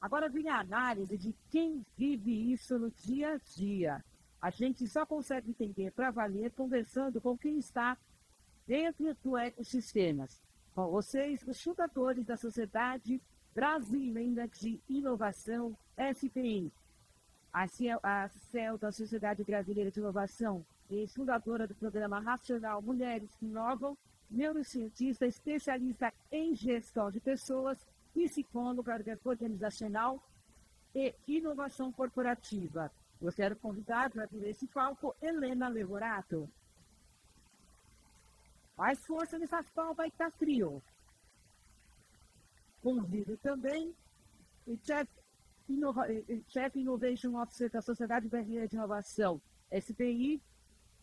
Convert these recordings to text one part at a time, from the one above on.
Agora vem a análise de quem vive isso no dia a dia. A gente só consegue entender para valer conversando com quem está dentro do ecossistema. Com vocês, os fundadores da Sociedade Brasileira de Inovação, SPI. A CEL da Sociedade Brasileira de Inovação e fundadora do programa Racional Mulheres que Inovam, neurocientista especialista em gestão de pessoas, psicóloga organizacional e inovação corporativa. Eu quero convidar para vir esse palco Helena Levorato. Mais força nessa palma vai estar frio. Convido também o Chief Innovation Officer da Sociedade Brasileira de Inovação, SPI,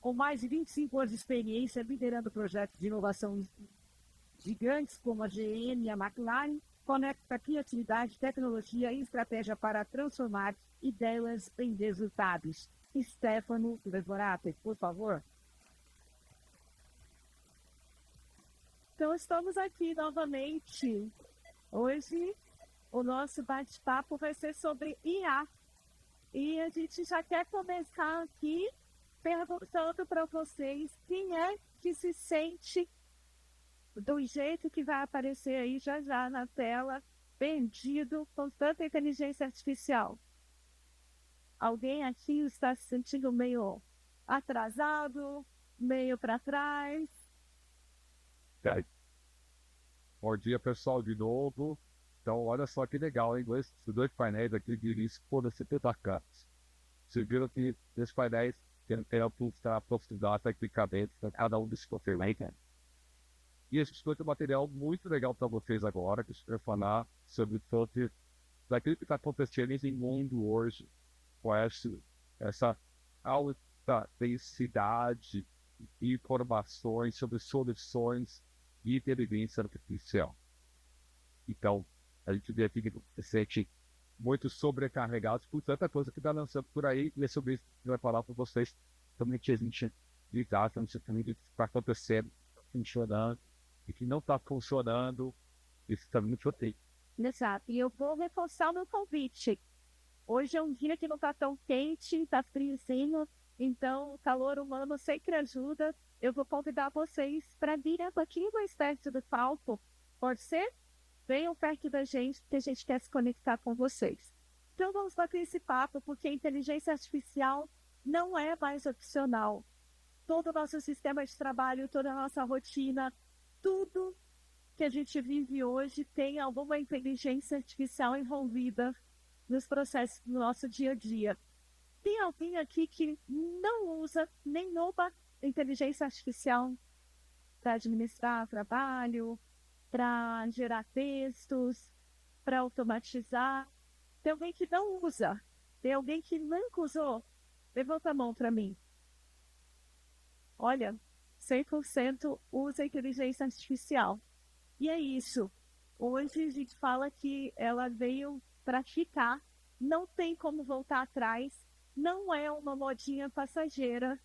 com mais de 25 anos de experiência liderando projetos de inovação gigantes como a GM e a McLaren, conecta criatividade, tecnologia e estratégia para transformar ideias em resultados. Stefano Levorato, por favor. Então, estamos aqui novamente. Hoje, o nosso bate-papo vai ser sobre IA. E a gente já quer começar aqui perguntando para vocês quem é que se sente do jeito que vai aparecer aí já já na tela, perdido com tanta inteligência artificial. Alguém aqui está se sentindo meio atrasado, meio para trás? Bom dia, pessoal, de novo. Então, olha só que legal, hein? Esses dois painéis aqui de risco foram 70 caras. Vocês viram que esses painéis têm tempo para aprofundar tecnicamente para cada um desses conferências. E a gente trouxe um material muito legal para vocês agora, que a gente vai falar sobre todo daquilo que está acontecendo em mundo hoje, com essa alta densidade de informações sobre soluções de inteligência artificial. Então, a gente vê aqui que se sente muito sobrecarregados por tanta coisa que está lançando por aí, e é sobre isso que a gente vai falar para vocês também, que a gente lidar, também o que está acontecendo, funcionando, e que não está funcionando, isso também não tem. Exato, e eu vou reforçar o meu convite. Hoje é um dia que não está tão quente, está friozinho, então o calor humano sempre ajuda. Eu vou convidar vocês para virem um pouquinho mais perto do palco. Pode ser? Venham perto da gente, que a gente quer se conectar com vocês. Então vamos bater esse papo, porque a inteligência artificial não é mais opcional. Todo o nosso sistema de trabalho, toda a nossa rotina, tudo que a gente vive hoje tem alguma inteligência artificial envolvida nos processos do nosso dia a dia. Tem alguém aqui que não usa nenhuma inteligência artificial para administrar trabalho, para gerar textos, para automatizar? Tem alguém que não usa? Tem alguém que nunca usou? Levanta a mão para mim. Olha, 100% usa inteligência artificial. E é isso. Hoje a gente fala que ela veio para ficar, não tem como voltar atrás, não é uma modinha passageira,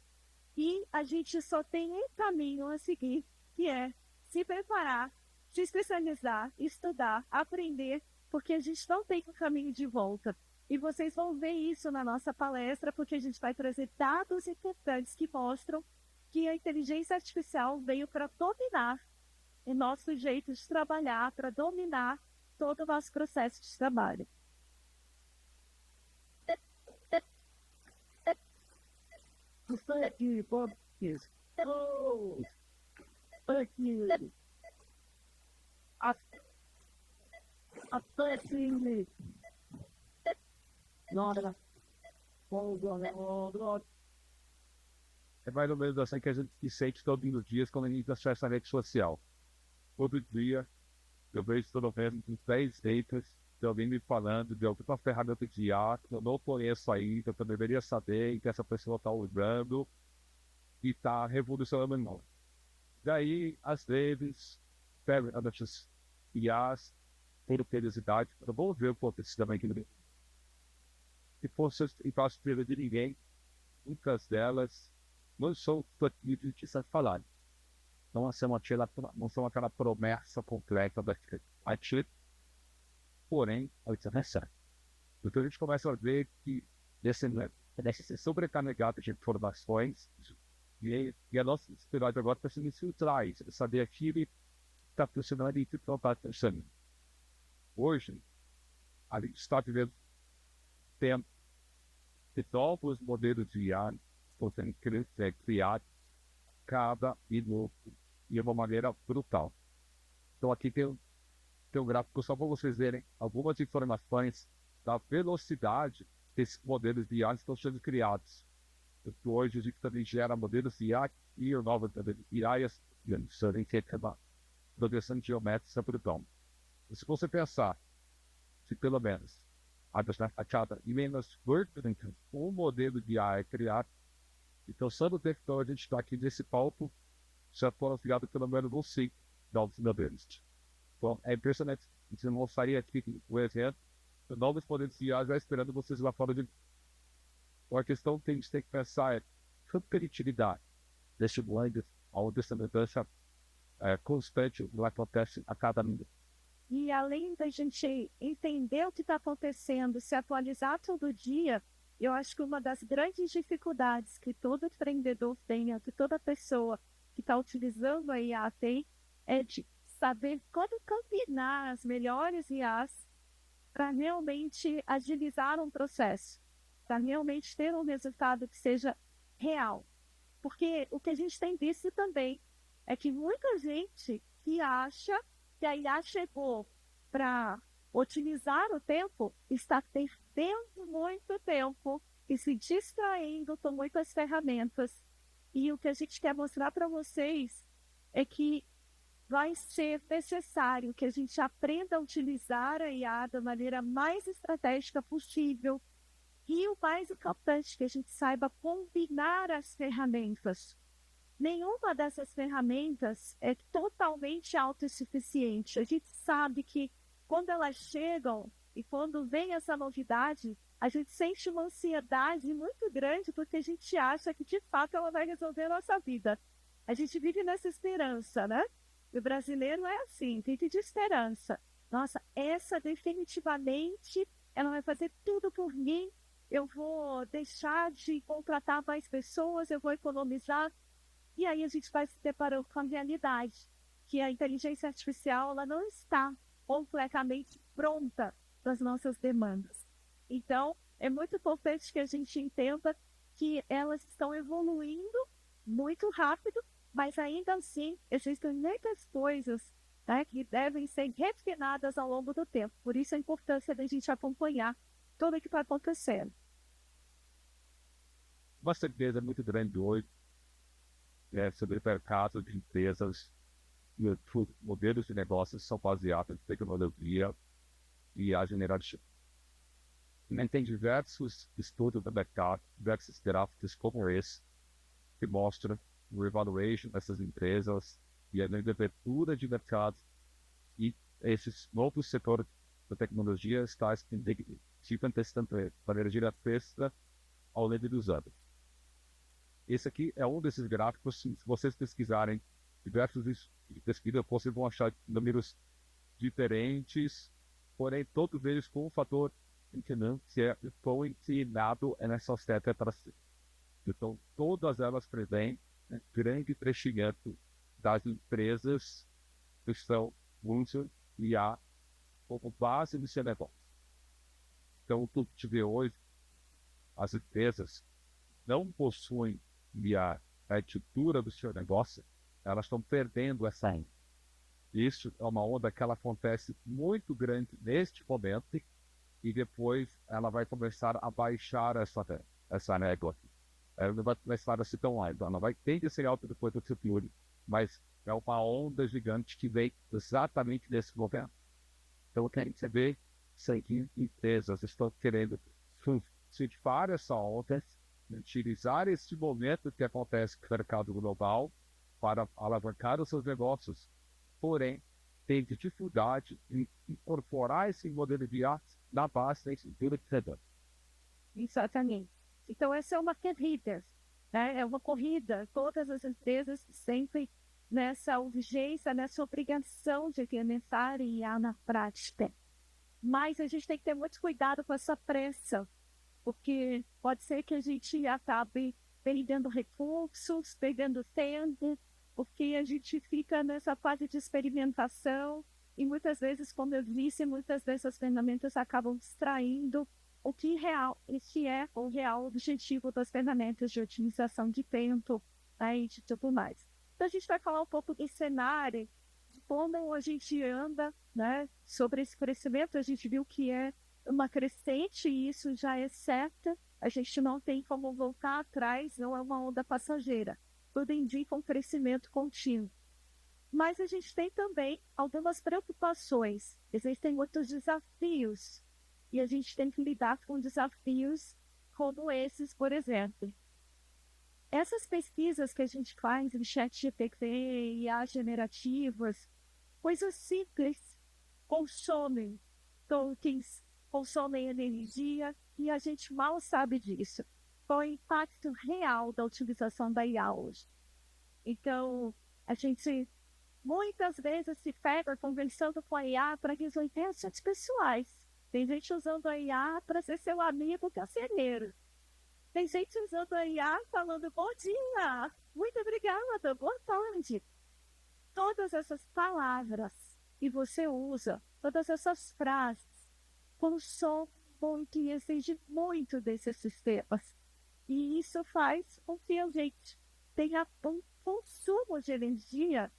e a gente só tem um caminho a seguir, que é se preparar, se especializar, estudar, aprender, porque a gente não tem um caminho de volta. E vocês vão ver isso na nossa palestra, porque a gente vai trazer dados importantes que mostram que a inteligência artificial veio para dominar o nosso jeito de trabalhar, para dominar todo o nosso processo de trabalho. Aqui, Bob. Oh, aqui. Assim. Nossa. É mais ou menos assim que a gente se sente todos os dias quando a gente acessa a rede social. Todo dia, eu vejo pelo menos uns 10 haters de alguém me falando de alguma ferramenta de IA que eu não conheço ainda, que eu deveria saber, que essa pessoa está usando e está revolucionando o mundo. Daí, às vezes, ferramentas IAs, por curiosidade, eu vou ver o potencial também aqui no meio. Se fosse em fácil de ninguém, muitas delas não são totalmente de falar. Não são aquela promessa completa da arte, porém, a gente recebe. Então a gente começa a ver que desse sobrecarregado de informações e a nossa sociedade agora está sendo filtrar isso, saber aquilo que está funcionando e o que não está funcionando. Hoje, a gente está vivendo tempo de novos modelos de IA estão sendo criados cada minuto de uma maneira brutal. Então aqui tem um gráfico só para vocês verem algumas informações da velocidade desses modelos de IA que estão sendo criados. Porque hoje a gente também gera modelos de IA e o novo IA e a progressão geométrica brutal. Se você pensar, se pelo menos a cada menos um modelo de IA é criado, então só no tempo que a gente está aqui nesse palco, já foram criados pelo menos uns 5 novos modelos. Então é impressionante. A gente mostraria aqui o exemplo, novos modelos de IA já esperando vocês lá fora de. Então a questão que a gente tem que pensar é competitividade deste blend, onde essa mudança constante acontece a cada minuto. E além da gente entender o que está acontecendo, se atualizar todo dia, eu acho que uma das grandes dificuldades que todo empreendedor tem, que toda pessoa que está utilizando a IA tem, é de saber como combinar as melhores IAs para realmente agilizar um processo, para realmente ter um resultado que seja real. Porque o que a gente tem visto também é que muita gente que acha que a IA chegou para otimizar o tempo, está perdendo muito tempo e se distraindo com muitas ferramentas. E o que a gente quer mostrar para vocês é que vai ser necessário que a gente aprenda a utilizar a IA da maneira mais estratégica possível e o mais importante, que a gente saiba combinar as ferramentas. Nenhuma dessas ferramentas é totalmente autossuficiente. A gente sabe que quando elas chegam e quando vem essa novidade, a gente sente uma ansiedade muito grande porque a gente acha que de fato ela vai resolver a nossa vida. A gente vive nessa esperança, né? O brasileiro é assim, vive de esperança. Nossa, essa definitivamente, ela vai fazer tudo por mim. Eu vou deixar de contratar mais pessoas, eu vou economizar. E aí a gente vai se deparando com a realidade, que a inteligência artificial ela não está completamente pronta para as nossas demandas. Então, é muito importante que a gente entenda que elas estão evoluindo muito rápido, mas ainda assim existem muitas coisas, né, que devem ser refinadas ao longo do tempo. Por isso a importância da gente acompanhar tudo o que está acontecendo. Uma certeza muito grande hoje sobre o mercado de empresas e os modelos de negócios são baseados em tecnologia e a generativa. Também tem diversos estudos do mercado, diversos gráficos como esse, que mostram o evaluation dessas empresas e a abertura de mercado e esses novos setores da tecnologia está testando de maneira direta ao longo dos anos. Esse aqui é um desses gráficos. Se vocês pesquisarem diversos pesquisas, vocês vão achar números diferentes, porém todos eles com um fator que é o quão inclinado é nessa seta para si. Então, todas elas prevêem grande crescimento das empresas que estão usando IA como base do seu negócio. Então, o que a gente vê hoje, as empresas não possuem IA a estrutura do seu negócio, elas estão perdendo essa onda. Isso é uma onda que ela acontece muito grande neste momento e depois ela vai começar a baixar essa régua. Ela não vai começar a ser tão alta, ela vai ter que ser alta depois do futuro, mas é uma onda gigante que vem exatamente desse momento. Então, tem que saber que empresas estão querendo surfar essa onda, utilizar esse momento que acontece no mercado global para alavancar os seus negócios, porém, tem dificuldade em incorporar esse modelo de arte na base da estrutura de redor. Exatamente. Então, essa é uma corrida, né? É uma corrida. Todas as empresas sempre nessa urgência, nessa obrigação de implementar IA na prática. Mas a gente tem que ter muito cuidado com essa pressa, porque pode ser que a gente acabe perdendo recursos, perdendo tempo, porque a gente fica nessa fase de experimentação e muitas vezes, como eu disse, muitas dessas ferramentas acabam distraindo o que é o real objetivo das ferramentas de otimização de tempo, né, e de tudo mais. Então, a gente vai falar um pouco do cenário, de como a gente anda, né, sobre esse crescimento. A gente viu que é uma crescente e isso já é certo. A gente não tem como voltar atrás, não é uma onda passageira. Tudo indica um crescimento contínuo. Mas a gente tem também algumas preocupações. Existem muitos desafios e a gente tem que lidar com desafios como esses, por exemplo. Essas pesquisas que a gente faz em ChatGPT e IA generativas, coisas simples, consomem tokens, consomem energia e a gente mal sabe disso. Qual é o impacto real da utilização da IA hoje? Então, a gente muitas vezes se pega conversando com a IA para resolver assuntos pessoais. Tem gente usando a IA para ser seu amigo carcereiro. Tem gente usando a IA falando bom dia, muito obrigada, boa tarde. Todas essas palavras que você usa, todas essas frases, consomem muito e exigem muito desses sistemas. E isso faz com que a gente tenha um consumo de energia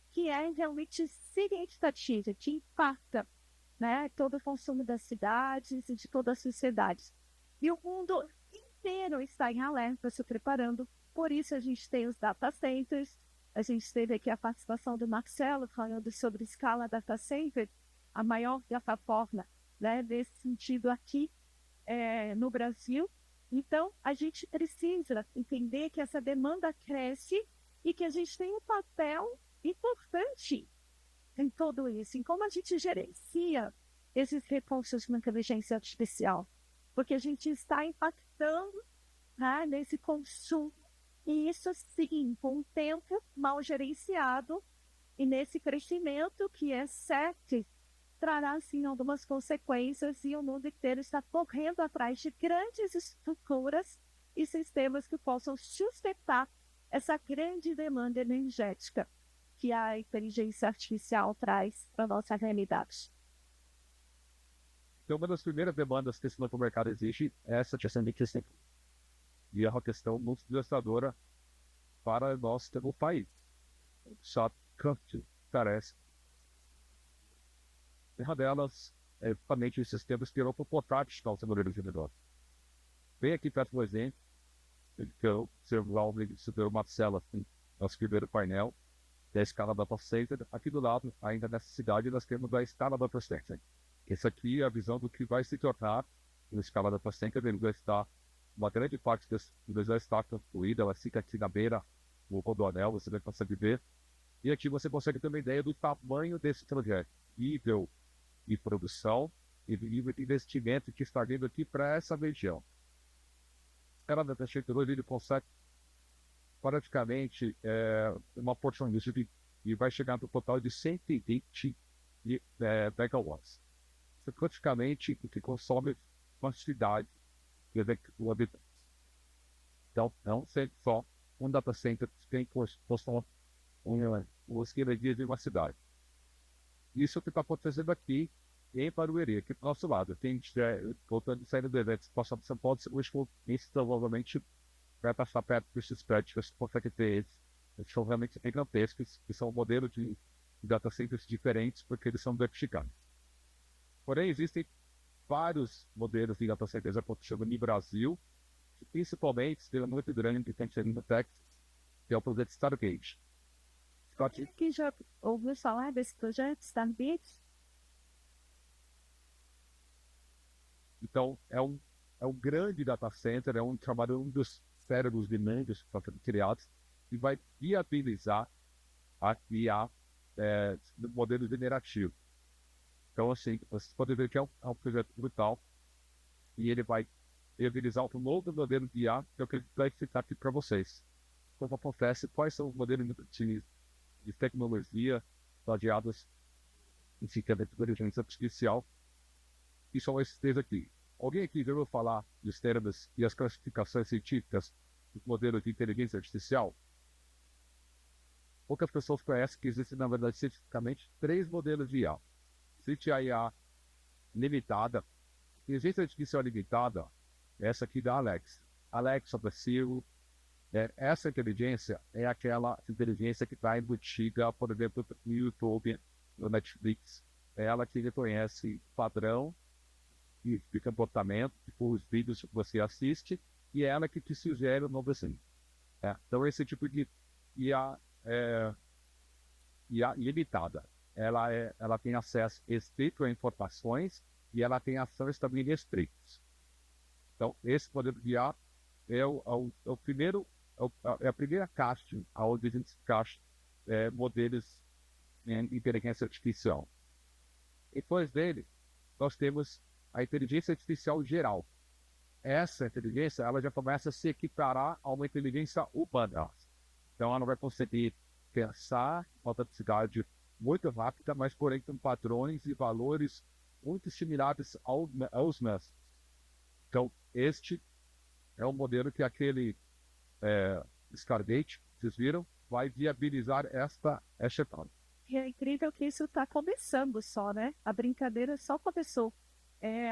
que é realmente significativo, que impacta, né, todo o consumo das cidades e de toda a sociedade. E o mundo inteiro está em alerta, se preparando. Por isso a gente tem os data centers. A gente teve aqui a participação do Marcelo falando sobre Scala Data Center, a maior plataforma, né, nesse sentido aqui no Brasil. Então, a gente precisa entender que essa demanda cresce e que a gente tem um papel importante em tudo isso, em como a gente gerencia esses recursos de inteligência artificial, porque a gente está impactando, né, nesse consumo, e isso sim, com um tempo mal gerenciado, e nesse crescimento que é certo, trará sim algumas consequências, e o mundo inteiro está correndo atrás de grandes estruturas e sistemas que possam sustentar essa grande demanda energética que a inteligência artificial traz para a nossa realidade. Então, uma das primeiras demandas que esse novo mercado exige é essa questão de crescimento. E é uma questão muito devastadora para nós como país. Só que parece. Uma delas é justamente os sistemas que irão portáteis para o modelo de negócio. Vem aqui perto do exemplo, que eu observar o Marcelo, assim, nosso primeiro painel, da escala data center. Aqui do lado, ainda nessa cidade, nós temos a escala data center. Essa aqui é a visão do que vai se tornar a escala data center. Ele vai estar, uma grande parte desse já está construída, ela fica aqui na beira do Rodoanel, você vai conseguir ver. E aqui você consegue ter uma ideia do tamanho desse projeto, nível de produção e nível de investimento que está vindo aqui para essa região. Ela data center hoje ele consegue praticamente uma porção disso e vai chegar no total de 120 megawatts. Isso é praticamente o que consome uma cidade de habitantes. Então, não sei só um data center que tem consome os energias de uma cidade. Isso é o que está acontecendo aqui em Barueri, aqui do nosso lado. Tem, voltando saindo do evento, São Paulo, isso provavelmente vai passar perto desses prédios que você consegue ter eles são realmente gigantescos, que são modelos de data centers diferentes, porque eles são diversificados. Porém, existem vários modelos de data centers acontecendo no Brasil, principalmente, tem muito grande que tem no Texas, que é o projeto Stargate. Aqui já ouviu falar desse projeto Stargate? Então, é um grande data center, é um dos cérebros de mentes que estão criados e vai viabilizar a criar modelo generativo. Então, assim, você pode ver que é um projeto brutal e ele vai viabilizar um novo modelo de IA, que é o que ele vai citar aqui para vocês. Como acontece, quais são os modelos de tecnologia baseados em inteligência artificial que são esses três aqui. Alguém aqui já ouviu falar dos termos e as classificações científicas dos modelos de inteligência artificial? Poucas pessoas conhecem que existem, na verdade, cientificamente, três modelos de IA. Existe a IA limitada. Inteligência artificial limitada, essa aqui da Alexa. Alexa da Siri. Essa inteligência é aquela inteligência que está embutida, por exemplo, no YouTube, no Netflix. É ela que reconhece padrão de comportamento, tipo os vídeos que você assiste, e é ela que te sugere o novo assim. Então, esse tipo de IA IA limitada. Ela tem acesso restrito a informações e ela tem ações também restritas. Então, esse modelo de IA é o primeiro, é a primeira caixa onde a gente encaixa modelos de inteligência artificial. Depois dele, nós temos a inteligência artificial geral. Essa inteligência ela já começa a se equiparar a uma inteligência humana. Então, ela vai conseguir pensar uma velocidade muito rápida, mas porém com padrões e valores muito similares aos mesmos. Então, este é um modelo que aquele Stargate, vocês viram, vai viabilizar esta etapa. E é incrível que isso está começando só, né? A brincadeira só começou.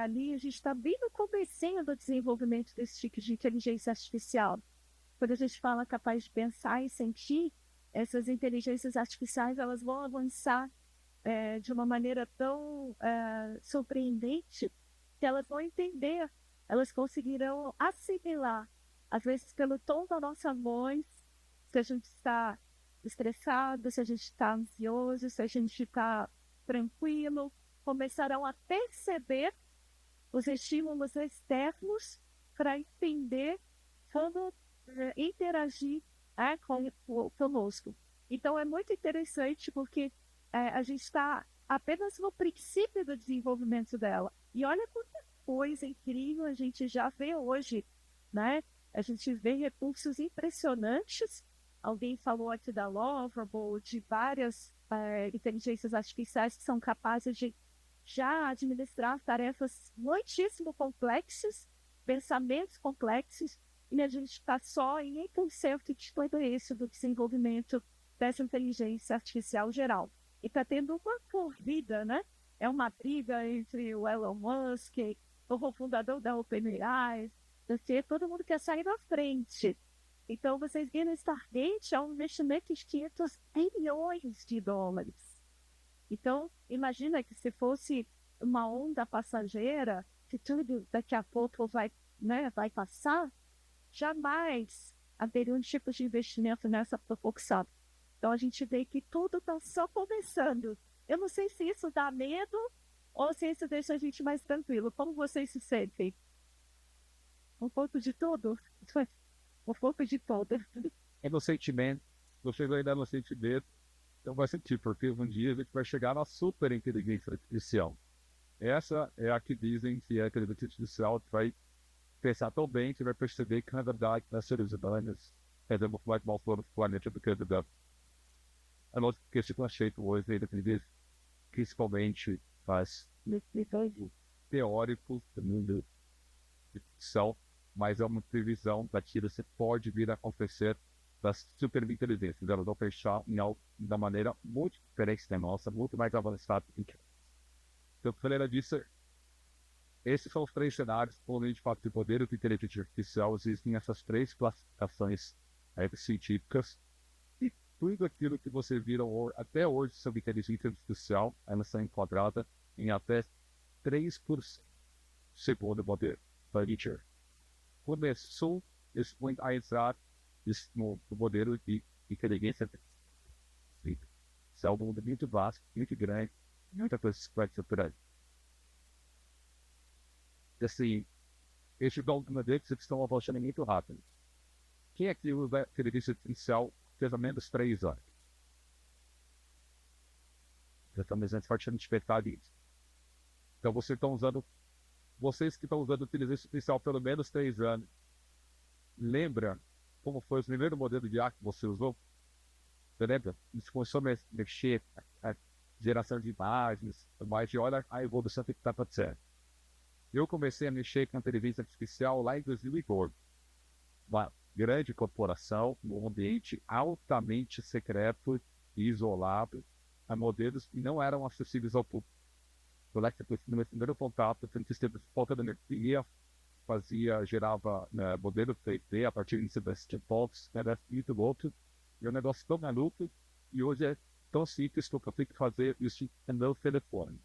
Ali a gente está bem no comecinho do desenvolvimento desse tipo de inteligência artificial. Quando a gente fala capaz de pensar e sentir, essas inteligências artificiais elas vão avançar de uma maneira tão surpreendente que elas vão entender, elas conseguirão assimilar, às vezes pelo tom da nossa voz, se a gente está estressado, se a gente está ansioso, se a gente está tranquilo, começarão a perceber os estímulos externos para entender como interagir conosco. Então é muito interessante porque a gente está apenas no princípio do desenvolvimento dela. E olha quanta coisa incrível a gente já vê hoje, né? A gente vê recursos impressionantes. Alguém falou aqui da Lovable, de várias inteligências artificiais que são capazes de já administrar tarefas muitíssimo complexas, pensamentos complexos, e a gente está só em 1% de tudo isso do desenvolvimento dessa inteligência artificial geral. E está tendo uma corrida, né? É uma briga entre o Elon Musk, o cofundador da OpenAI, todo mundo quer sair na frente. Então, vocês viram, Stargate é um investimento de 500 bilhões de dólares. Então, imagina que se fosse uma onda passageira, que tudo daqui a pouco vai passar, jamais haveria um tipo de investimento nessa proporção. Então, a gente vê que tudo está só começando. Eu não sei se isso dá medo ou se isso deixa a gente mais tranquilo. Como vocês se sentem? Um pouco de tudo? Um pouco de tudo. É no sentimento, você vai dar no sentimento, então vai sentir, porque um dia a gente vai chegar na super inteligência artificial. Essa é a que dizem que é a inteligência artificial que vai pensar tão bem que vai perceber que, na verdade, nas seres humanos, é muito mais mal fora do planeta do que da. A nossa que esse conceito hoje ainda tem principalmente faz teórico do mundo de ficção, mas é uma previsão daquilo que pode vir a acontecer das superinteligências. Elas vão fechar em algo da maneira muito diferente da nossa, muito mais avançada do que. Então, como ela disse, esses são os três cenários onde a gente fala de poder de inteligência artificial. Existem essas três classificações científicas. E tudo aquilo que você viram até hoje sobre inteligência artificial, ela está enquadrada em até 3% segundo o poder da Nietzsche. Começou a entrar no modelo de inteligência artificial. Isso é um mundo muito vasto, muito grande, muita coisa que vai ser por aí. Assim, esses algoritmos estão avançando muito rápido. Quem é que usa inteligência artificial pelo menos 3 anos? Já estamos fortemente despertados disso. Então, vocês que estão usando inteligência artificial pelo menos 3 anos, lembra como foi o primeiro modelo de IA que você usou? Você lembra? Isso começou a mexer a geração de imagens, mas olha a evolução que está acontecendo. Eu comecei a mexer com a inteligência artificial lá em 2012. Uma grande corporação, um ambiente altamente secreto e isolado, a modelos que não eram acessíveis ao público. Eu lembro que no meu primeiro contato, eu teve falta de energia, gerava modelo 3D a partir de steampunks, era muito louco, e um negócio tão maluco, e hoje é tão simples que eu tenho que fazer isso no meu telefone.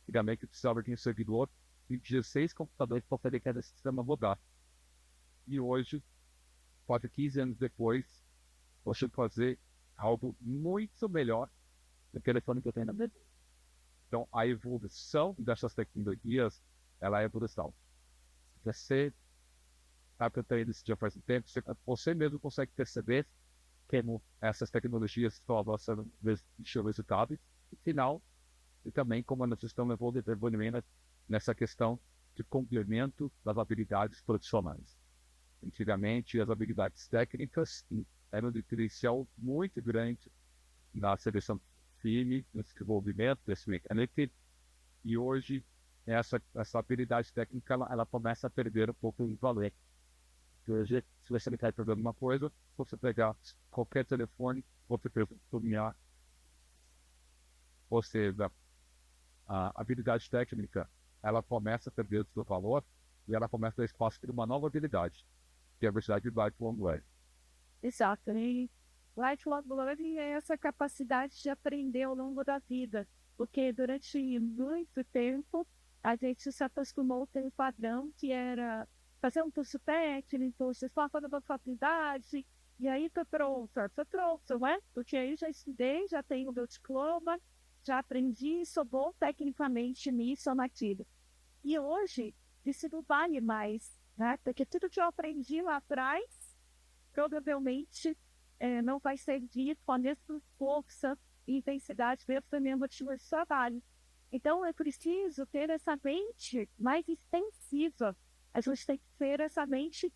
Antigamente eu precisava de um servidor e 16 computadores para fazer cada sistema rodar. E hoje, quase 15 anos depois, eu consigo fazer algo muito melhor do telefone que eu tenho na minha. Então, a evolução dessas tecnologias, ela é brutal. Você está tentando isso já faz um tempo, você mesmo consegue perceber como essas tecnologias estão avançando de resultados, no final, e também como nós estamos evoluindo nessa questão de complemento das habilidades profissionais. Antigamente, as habilidades técnicas eram de diferencial muito grande na seleção firme, no desenvolvimento desse mecanismo, e hoje essa habilidade técnica ela começa a perder um pouco de valor. Hoje, se você está perdendo uma coisa, você pegar qualquer telefone, você perguntar, ou seja, a habilidade técnica ela começa a perder o seu valor e ela começa a dar espaço para uma nova habilidade, que é a habilidade de lifelong learning. Exato. E lifelong learning é essa capacidade de aprender ao longo da vida, porque durante muito tempo a gente se acostumou a ter um padrão que era fazer um curso técnico, você só faz uma faculdade, e aí tô pronto, não é? Porque aí já estudei, já tenho meu diploma, já aprendi, sou bom tecnicamente nisso ou naquilo. E hoje, isso não vale mais, né? Porque tudo que eu aprendi lá atrás provavelmente não vai servir com a mesma força e intensidade mesmo da minha motivação de trabalho. Então, é preciso ter essa mente mais extensiva. A gente tem que ter essa mente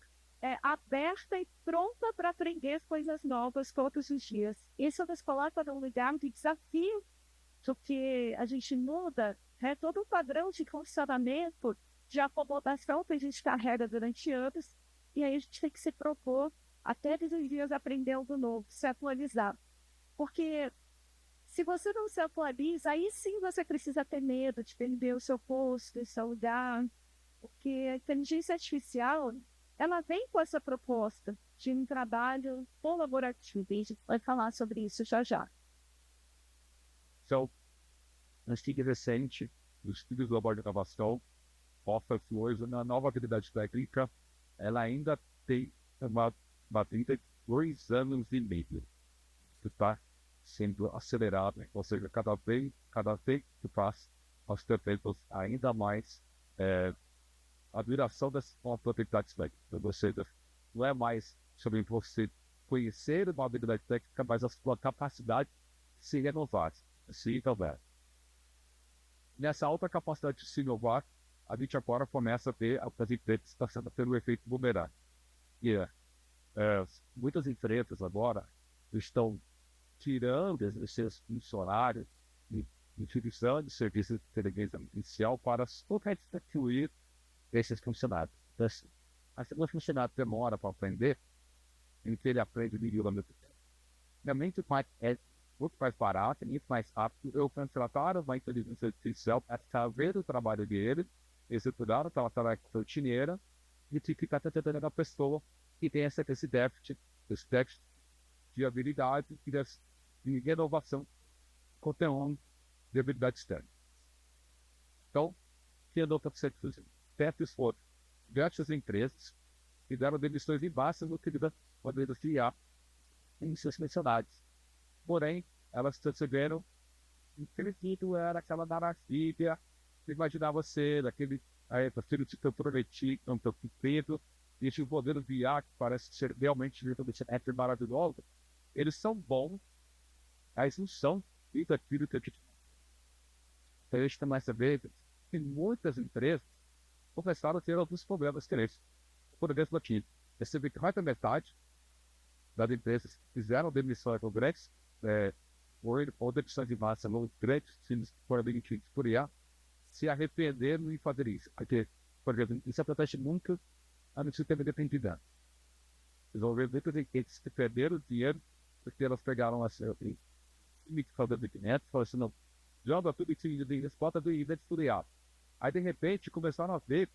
aberta e pronta para aprender coisas novas todos os dias. Isso nos coloca num lugar de desafio, porque a gente muda todo o padrão de funcionamento, de acomodação que a gente carrega durante anos, e aí a gente tem que se propor a todos os dias aprender algo novo, se atualizar. Porque se você não se atualiza, aí sim você precisa ter medo de perder o seu posto, o seu lugar, porque a inteligência artificial, ela vem com essa proposta de um trabalho colaborativo, e a gente vai falar sobre isso já já. Então, no artigo recente, os estudos globais de inovação mostram que hoje na nova habilidade técnica, ela ainda tem uma 32 anos e meio que está sendo acelerado, ou seja, cada vez que passa, nós temos ainda mais a duração das habilidades técnicas, ou seja, não é mais sobre você conhecer uma habilidade técnica, mas a sua capacidade de se renovar, se inovar. Nessa alta capacidade de se inovar, a gente agora começa a ver as empresas está sendo pelo efeito bumerangue. E muitas empresas agora estão tirando os seus funcionários e utilizando serviços de inteligência artificial para substituir esses funcionários. Então, se o funcionário demora para aprender, ele aprende de idioma. É muito mais barato, muito mais rápido. Eu contratar uma inteligência artificial para saber o trabalho dele, executar aquela tarefa rotineira e ficar tentando a pessoa que tem esse déficit de habilidade e de renovação conteúdo de habilidade externa. Então, tendo outra testes foram diversas empresas que deram demissões em massa no que poderiam criar em suas mencionagens. Porém, elas perceberam que aquele título era aquela maravilha que imaginava ser, aquele filho de teu prometido, não teu pedo, e esse modelo de IA que parece ser realmente maravilhoso, eles são bons, mas não são tudo aquilo que a gente. Então, a gente começa a ver que muitas empresas começaram a ter alguns problemas diferentes. Por exemplo, aqui, percebi que mais da metade das empresas que fizeram demissões grandes, ou demissões de massa, ou grandes times que foram demitidos por IA, se arrependeram em fazer isso. Porque Por exemplo, isso acontece muito no sistema de atendimento. Eles vão ver muitas equipes que perderam dinheiro porque elas pegaram time que fazia atendimento e falaram assim, não, joga tudo que tem bota do investigar. Aí, de repente, começaram a ver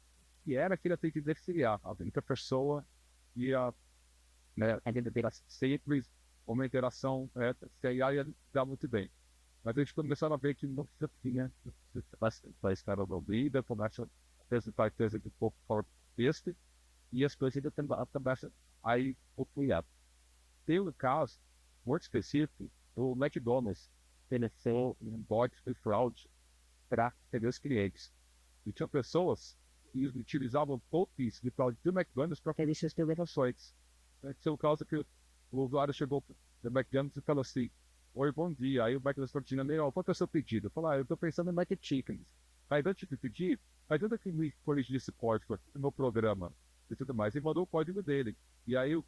que era aquele atendimento auxiliar. A única pessoa ia, né, simples, uma interação, que aí ia dar muito bem. Mas a gente começaram a ver que não tinha faz cara da vida, começa a apresentar coisa de um pouco fora do texto, e as coisas ainda começam aí ocorrer. Tem um caso muito específico, o McDonald's ofereceu um bot de fraude para atender os clientes. E tinha pessoas que utilizavam bots de fraude do McDonald's para fazer suas transações. Esse é o caso que o usuário chegou do McDonald's e falou assim, oi, bom dia. Aí o McDonald's falou assim, qual é o seu pedido? Eu falei, eu estou pensando em Mac Chickens. Aí antes de pedir, ajuda que me corrigir esse código no meu programa e tudo mais. E mandou o código dele. E aí o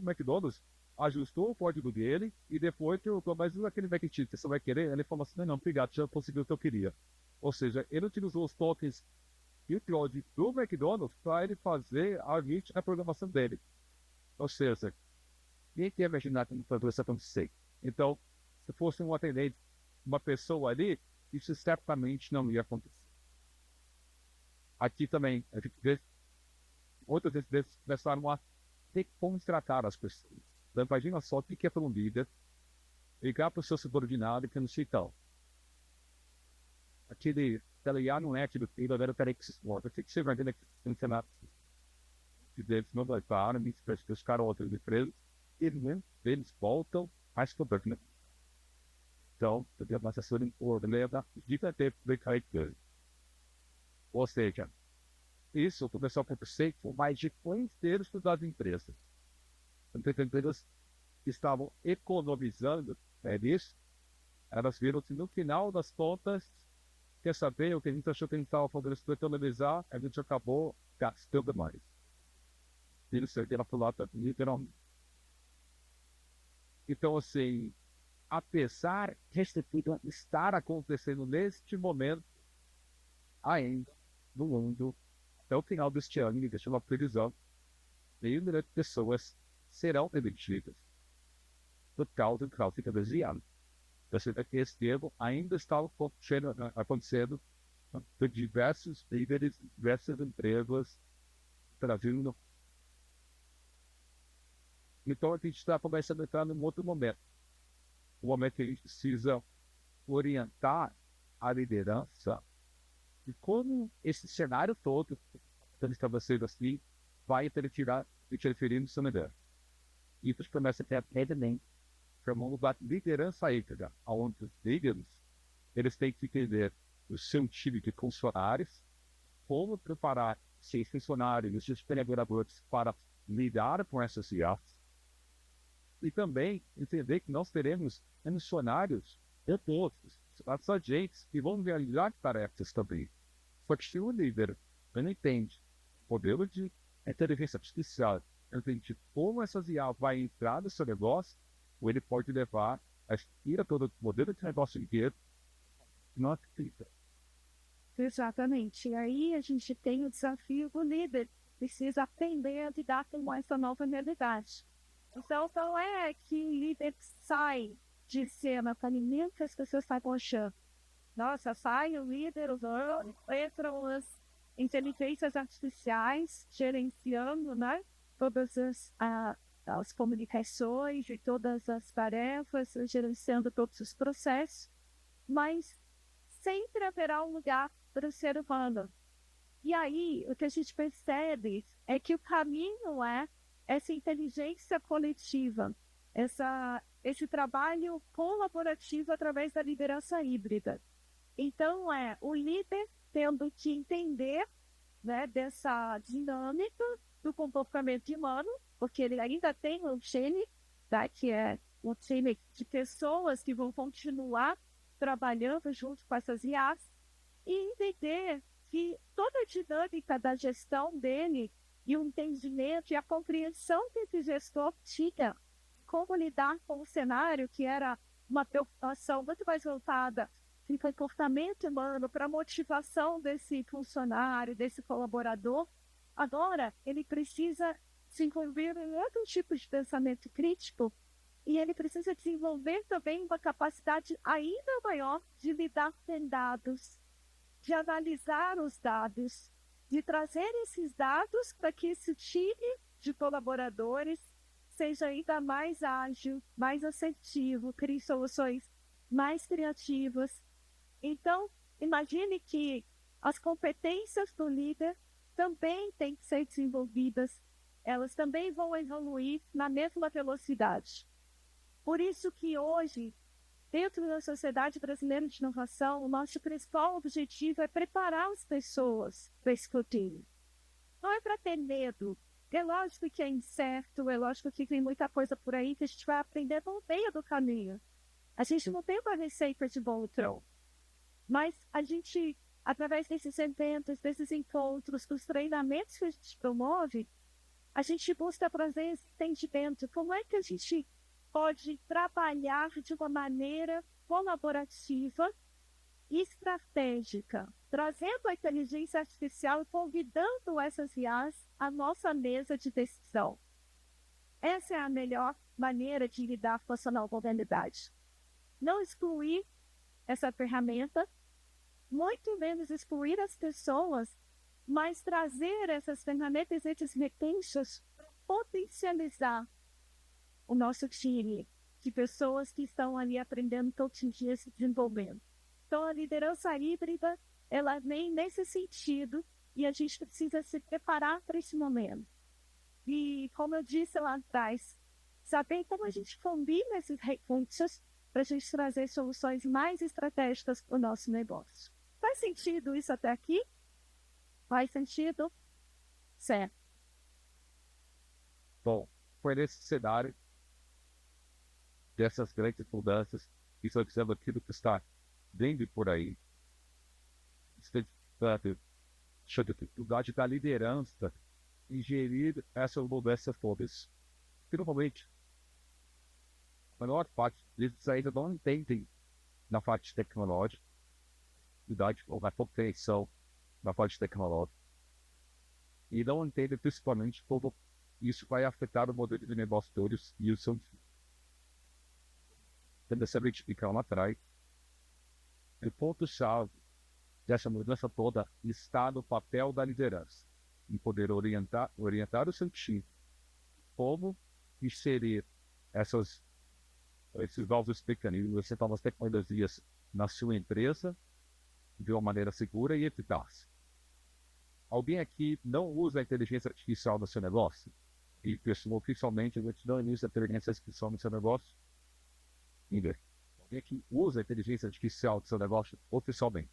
McDonald's ajustou o código dele e depois perguntou, mas aquele Mac Chicken, você vai querer? Ele falou assim, não, obrigado, já consegui o que eu queria. Ou seja, ele utilizou os tokens e o código do McDonald's para ele fazer a programação dele. Ou seja, quem quer imaginar como fazer isso acontecer? Então, se fosse um atendente, uma pessoa ali, isso certamente não ia acontecer. Aqui também, a gente vê outras vezes começaram a ter como tratar as pessoas. Então, imagina só o que é para um líder ligar para o seu subordinado e pensar, então, aquele telegar não é aquilo que eu quero que se exporta. O que você vai ver aqui no Senado? Que eles não vai para, me especificaram outras empresas, e eles voltam a estudar. Então, eu tenho uma assessoria leva de ter características. Ou seja, isso começou a acontecer com mais de 1/3 das empresas. Então, as empresas que estavam economizando nisso, elas viram que no final das contas, quer saber o que a gente achou que a gente estava fazendo para economizar, a gente acabou gastando mais. Isso aqui era para lá, literalmente. Então, assim, apesar de estar acontecendo neste momento, ainda no mundo, até o final deste ano, me deixa uma previsão, 1.000.000 de pessoas serão demitidas por causa do tráfico desviado. Esse termo ainda está acontecendo por diversos líderes, diversas empresas trazendo. Então a gente está começando a entrar num outro momento. O momento que a gente precisa orientar a liderança e como esse cenário todo, que estabelecendo assim, vai interferir no seu negócio. Isso começa a ter também chamamos da liderança híbrida, onde os líderes eles têm que entender o seu time de funcionários, como preparar seus funcionários, os seus colaboradores para lidar com essas IAs, e também entender que nós teremos funcionários opostos, agentes que vão realizar tarefas também. Só que se o líder não entende o modelo de inteligência artificial, entende como essas IA vai entrar no seu negócio, ou ele pode levar a ir a todo o modelo de negócio inteiro e não acredita. Exatamente. E aí a gente tem o desafio do líder, precisa aprender a lidar com essa nova realidade. Então, não é que o líder sai de cena para ninguém que as pessoas estão achando. Nossa, sai o líder, entram as inteligências artificiais gerenciando, né, todas as comunicações e todas as tarefas, gerenciando todos os processos, mas sempre haverá um lugar para o ser humano. E aí, o que a gente percebe é que o caminho é essa inteligência coletiva, esse trabalho colaborativo através da liderança híbrida. Então, o líder tendo que entender, né, dessa dinâmica do comportamento humano, porque ele ainda tem um time, tá, que é um time de pessoas que vão continuar trabalhando junto com essas IAs, e entender que toda a dinâmica da gestão dele e o entendimento e a compreensão que esse gestor tinha como lidar com o cenário, que era uma preocupação muito mais voltada de comportamento humano para a motivação desse funcionário, desse colaborador, agora ele precisa se envolver em outro tipo de pensamento crítico e ele precisa desenvolver também uma capacidade ainda maior de lidar com dados, de analisar os dados, de trazer esses dados para que esse time de colaboradores seja ainda mais ágil, mais assertivo, crie soluções mais criativas. Então, imagine que as competências do líder também têm que ser desenvolvidas, elas também vão evoluir na mesma velocidade. Por isso que hoje, dentro da Sociedade Brasileira de Inovação, o nosso principal objetivo é preparar as pessoas para esse futuro. Não é para ter medo. É lógico que é incerto, é lógico que tem muita coisa por aí que a gente vai aprender no meio do caminho. A gente não tem uma receita de bolo tronco. Mas a gente, através desses eventos, desses encontros, dos treinamentos que a gente promove, a gente busca trazer esse entendimento. Como é que a gente pode trabalhar de uma maneira colaborativa e estratégica, trazendo a inteligência artificial e convidando essas IAs à nossa mesa de decisão. Essa é a melhor maneira de lidar com essa nova modalidade. Não excluir essa ferramenta, muito menos excluir as pessoas, mas trazer essas ferramentas, esses recursos para potencializar o nosso time de pessoas que estão ali aprendendo todos os dias, se desenvolvendo. Então, a liderança híbrida, ela vem nesse sentido e a gente precisa se preparar para esse momento. E, como eu disse lá atrás, saber como a gente combina esses recursos para a gente trazer soluções mais estratégicas para o nosso negócio. Faz sentido isso até aqui? Faz sentido? Certo. Bom, foi nesse cenário dessas grandes mudanças e observando aquilo que está vindo por aí, a dificuldade da liderança em gerir essas mudanças todas. Finalmente, a maior parte deles ainda não entendem na parte tecnológica, ou na compreensão na parte tecnológica, e não entendem principalmente como isso vai afetar o modelo de negócio todos e o seu tendo essa identificação lá atrás. O ponto-chave dessa mudança toda está no papel da liderança, em poder orientar o seu time, como inserir esses novos mecanismos, essas novas tecnologias na sua empresa de uma maneira segura e eficaz. Alguém aqui não usa a inteligência artificial no seu negócio? E, oficialmente, a gente não usa a inteligência artificial no seu negócio? Alguém que usa a inteligência artificial do seu negócio oficialmente?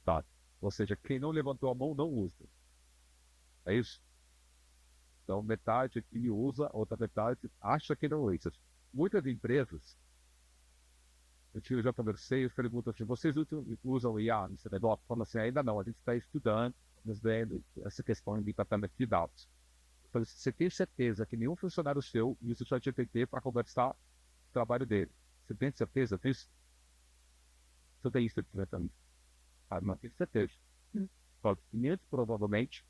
Tá. Ou seja, quem não levantou a mão não usa. É isso? Então, metade aqui usa, outra metade acha que não usa. Muitas empresas, eu já conversei, eu pergunto assim, vocês usam IA no seu negócio? Falam assim, ainda não, a gente está estudando, nos vendo essa questão de tratamento de dados. Então, você tem certeza que nenhum funcionário seu usa o ChatGPT para conversar o trabalho dele? Você tem certeza disso? Você tem isso diretamente? Não tenho certeza. Muito provavelmente,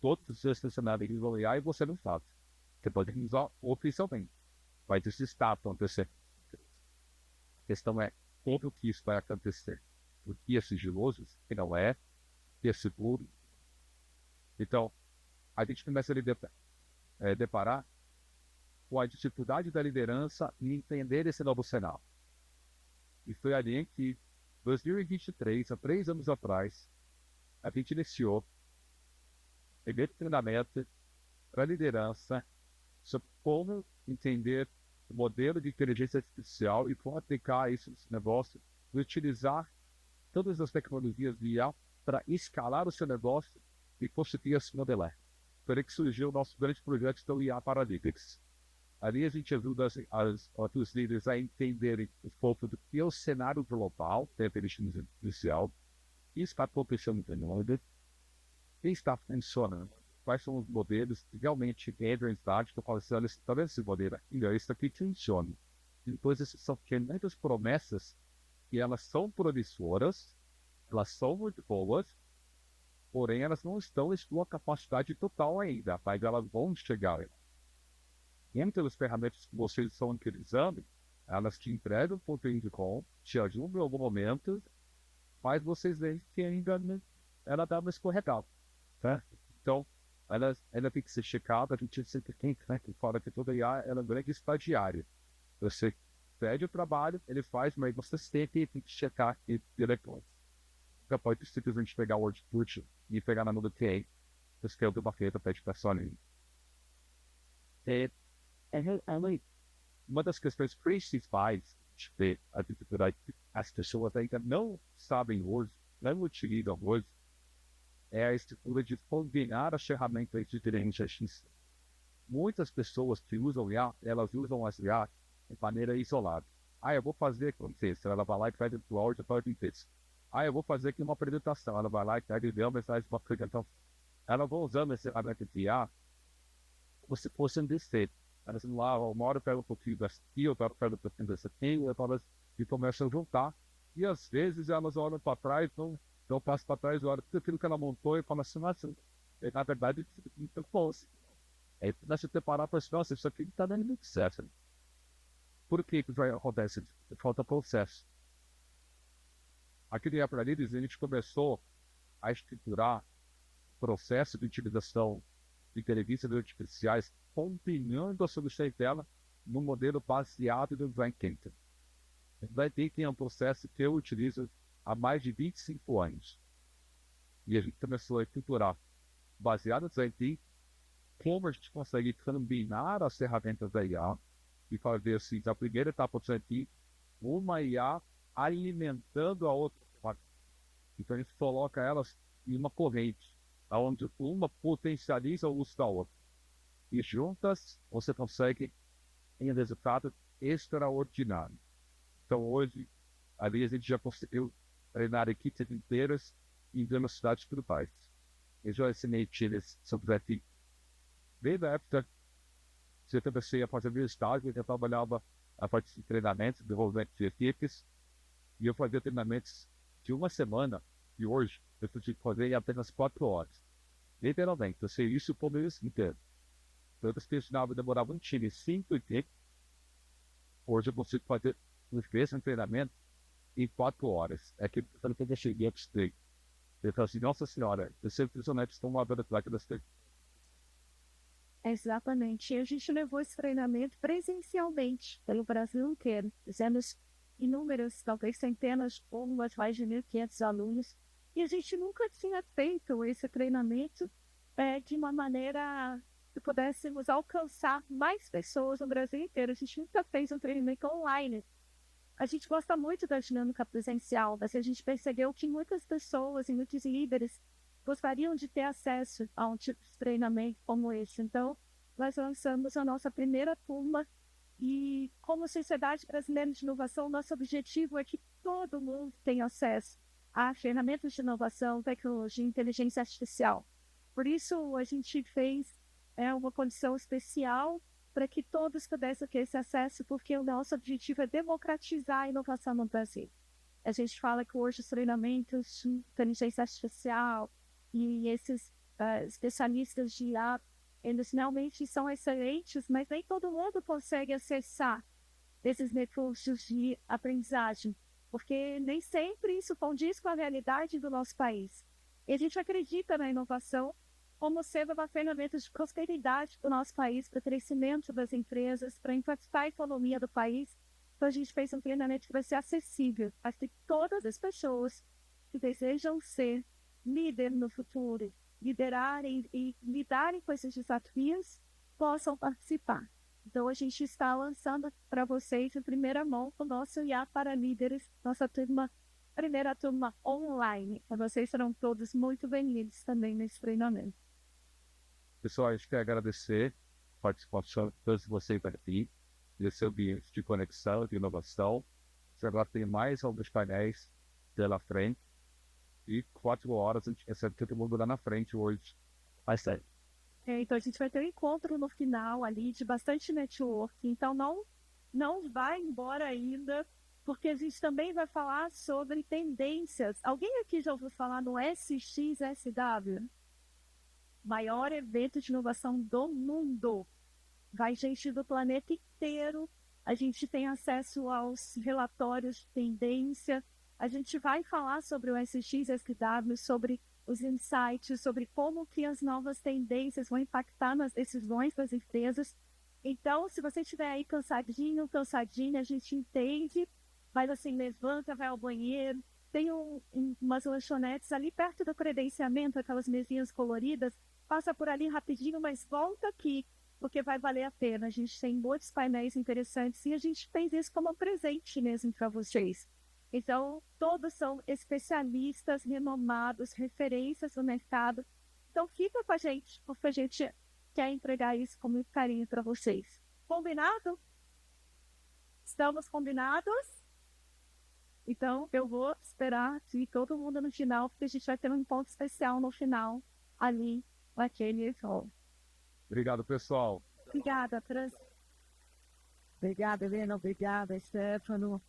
todos os seus funcionários usam IA e você não sabe. Você pode usar oficialmente, mas isso está acontecendo. A questão é como que isso vai acontecer. O que é sigiloso, que não é, que é seguro. Então, a gente começa a deparar com a dificuldade da liderança em entender esse novo cenário. E foi ali em que, em 2023, há 3 anos atrás, a gente iniciou o primeiro treinamento para a liderança sobre como entender o modelo de inteligência artificial e como aplicar isso nesse negócio e utilizar todas as tecnologias de IA para escalar o seu negócio e conseguir se modelar. Foi aí que surgiu o nosso grande projeto do IA Paralytics. Ali a gente ajuda os líderes a entenderem um pouco do que é o cenário global da inteligência artificial, o que está acontecendo no mundo, quem está funcionando, quais são os modelos que realmente entram em cidade, que eu falo assim, olha, talvez esse modelo aqui, isso aqui funciona. E depois essas são muitas promessas que elas são promissoras, elas são muito boas, porém elas não estão em sua capacidade total ainda, mas elas vão chegar. Entre as ferramentas que vocês estão utilizando, elas te entregam conteúdo de com, te ajudam em algum momento, mas vocês veem que ainda ela dá uma escorregada, certo? Então, ela tem que ser checada, a gente sempre tem que fala que toda IA ela é um grande estagiário. Você pede o trabalho, ele faz, mas você sempre tem que checar e depois. Você pode simplesmente pegar o output e pegar na mão do cliente, escreve uma feita, pede para só ali. Uma das questões principais de a dificuldade que as pessoas ainda não sabem hoje, não utilizam hoje, é a estrutura de combinar as ferramentas de inteligência artificial. Muitas pessoas que usam IA, elas usam as IA de maneira isolada. Eu vou fazer com texto, ela vai lá e pede o áudio para o texto. Eu vou fazer aqui uma apresentação, ela vai lá e pede uma mensagem para a apresentação. Ela vai usando esse ferramenta de IA como se fosse um defeito. Elas vão lá, uma hora pega um pouquinho dessa aqui, outra hora pega um pouquinho dessa aqui, e começam a juntar. E às vezes elas olham para trás, não passam para trás, olham tudo aquilo que ela montou e falam assim, nossa, na verdade, não fosse. Aí nós te parar para nossa, isso aqui não está dando muito certo. Por que isso acontece? Falta processo. Aqui no Aprendiz, a gente começou a estruturar o processo de utilização de inteligências artificiais, combinando a solução dela no modelo baseado no Design Thinking. O Design Thinking é um processo que eu utilizo há mais de 25 anos. E a gente começou a estruturar, baseado no Design Thinking, como a gente consegue combinar as ferramentas da IA e fazer assim, a primeira etapa do Design Thinking, uma IA alimentando a outra. Então a gente coloca elas em uma corrente, onde uma potencializa o uso da outra. E juntas você consegue em um resultado extraordinário. Então hoje, ali a gente já conseguiu treinar equipes inteiras em velocidades brutais. Eu já ensinei times sobre aqui. Bem na época que eu comecei a fazer meu estágio, eu trabalhava a parte de treinamento, desenvolvimento de equipes, e eu fazia treinamentos de uma semana, e hoje eu tive que fazer em apenas 4 horas. Literalmente, eu sei isso por mês inteiro. Então, eu precisava demorar um time 5 e hoje eu consigo fazer um treinamento em 4 horas. É que eu tenho que chegar a estreito. Eu falo assim, nossa senhora, eu sempre estão uma velocidade das coisas. Exatamente. E a gente levou esse treinamento presencialmente pelo Brasil inteiro. Fizemos inúmeros, talvez centenas ou mais de 1.500 alunos. E a gente nunca tinha feito esse treinamento de uma maneira que pudéssemos alcançar mais pessoas no Brasil inteiro. A gente nunca fez um treinamento online. A gente gosta muito da dinâmica presencial, mas a gente percebeu que muitas pessoas e muitos líderes gostariam de ter acesso a um tipo de treinamento como esse. Então, nós lançamos a nossa primeira turma e, como Sociedade Brasileira de Inovação, nosso objetivo é que todo mundo tenha acesso a ferramentas de inovação, tecnologia e inteligência artificial. Por isso, a gente fez uma condição especial para que todos pudessem ter esse acesso, porque o nosso objetivo é democratizar a inovação no Brasil. A gente fala que hoje os treinamentos de inteligência artificial e esses especialistas de IA, eles realmente são excelentes, mas nem todo mundo consegue acessar esses recursos de aprendizagem, porque nem sempre isso condiz com a realidade do nosso país. E a gente acredita na inovação como sendo uma ferramenta de prosperidade do nosso país, para o crescimento das empresas, para impactar a economia do país. Então, a gente fez um treinamento que vai ser acessível a todas as pessoas que desejam ser líder no futuro, liderarem e lidarem com esses desafios, possam participar. Então, a gente está lançando para vocês, em primeira mão, o nosso IA para Líderes, nossa primeira turma online. E vocês serão todos muito bem-vindos também nesse treinamento. Pessoal, a gente quer agradecer a participação de todos vocês aqui, nesse ambiente de conexão, de inovação. Você agora tem mais alguns painéis pela frente. E 4 horas a gente recebe todo mundo lá na frente hoje. Vai ser. Então, a gente vai ter um encontro no final ali de bastante network. Então, não vai embora ainda. porque a gente também vai falar sobre tendências. Alguém aqui já ouviu falar no SXSW? Maior evento de inovação do mundo. Vai gente do planeta inteiro. A gente tem acesso aos relatórios de tendência. A gente vai falar sobre o SXSW, sobre os insights, sobre como que as novas tendências vão impactar nas decisões das empresas. Então, se você estiver aí cansadinho, cansadinha, a gente entende, mas assim, levanta, vai ao banheiro. Tem umas lanchonetes ali perto do credenciamento, aquelas mesinhas coloridas. Passa por ali rapidinho, mas volta aqui, porque vai valer a pena. A gente tem muitos painéis interessantes e a gente fez isso como um presente mesmo para vocês. Então, todos são especialistas, renomados, referências no mercado. Então, fica com a gente, porque a gente quer entregar isso com muito carinho para vocês. Combinado? Estamos combinados? Então, eu vou esperar de todo mundo no final, porque a gente vai ter um ponto especial no final, ali, naquele evento. Obrigado, pessoal. Obrigada, Trans. Obrigada, Helena. Obrigada, Stefano.